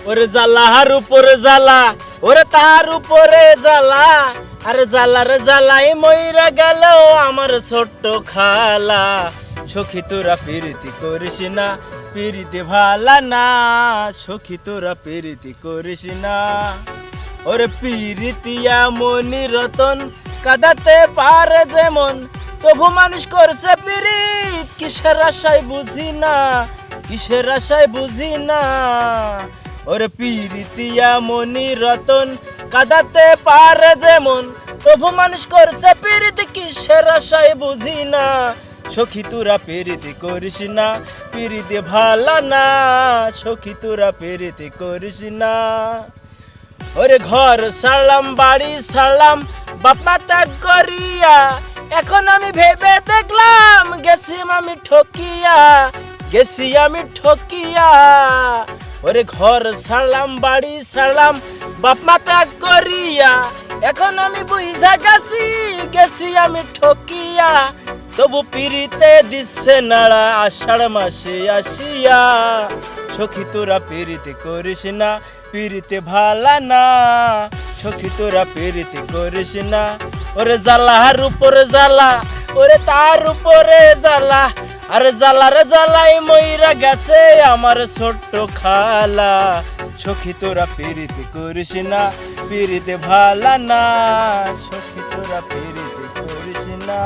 ওরে জ্বালার উপরে জ্বালা, ওরে তার উপরে জ্বালা, আরে জ্বালার জ্বালাই মইরা গেল আমার ছোট্ট খালা। সখী তোরা প্রীতি করিস না, প্রীতি ভালা না, সখী তোরা প্রীতি করিস না। ওরে প্রীতিয়া মনি রতন কাঁদাতে পারে যেমন, তবু মানুষ করছে প্রীত কিসের আশায় বুঝি না, কিসের আশায় বুঝি না। ওরে প্রীতিয়া মনি রতন কাঁদাতে পারে যেমন, তবু মানুষ করছে প্রীত কিসের আশায় বুঝি না। সখী তোরা প্রীতি করিস না, প্রীতি ভালা না, সখী তোরা প্রীতি করিস না। ওরে ঘর ছাড়লাম বাড়ি ছাড়লাম বাপ মা ত্যাগ করিয়া, এখন আমি ভেবে দেখলাম গেছি আমি ঠকিয়া, গেছি আমি ঠকিয়া। ওরে ঘর ছাড়লাম বাড়ি ছাড়লাম বাপ মা ত্যাগ করিয়া, এখন আমি বুঝা গেছি গেছি আমি ঠকিয়া। তবু পিরিতে দিচ্ছে নাড়া আষাঢ় মাসে আসিয়া। সখী তোরা প্রীতি করিস না, প্রীতি ভালা না, সখী তোরা প্রীতি করিস না। ওরে জ্বালার উপরে জ্বালা, ওরে তার উপরে জ্বালা, আরে জ্বালার জ্বালাই মইরা গেছে আমার ছোট্ট খালা। সখী তোরা প্রীতি করিস না, প্রীতি ভালা না, সখী তোরা প্রীতি করিস না।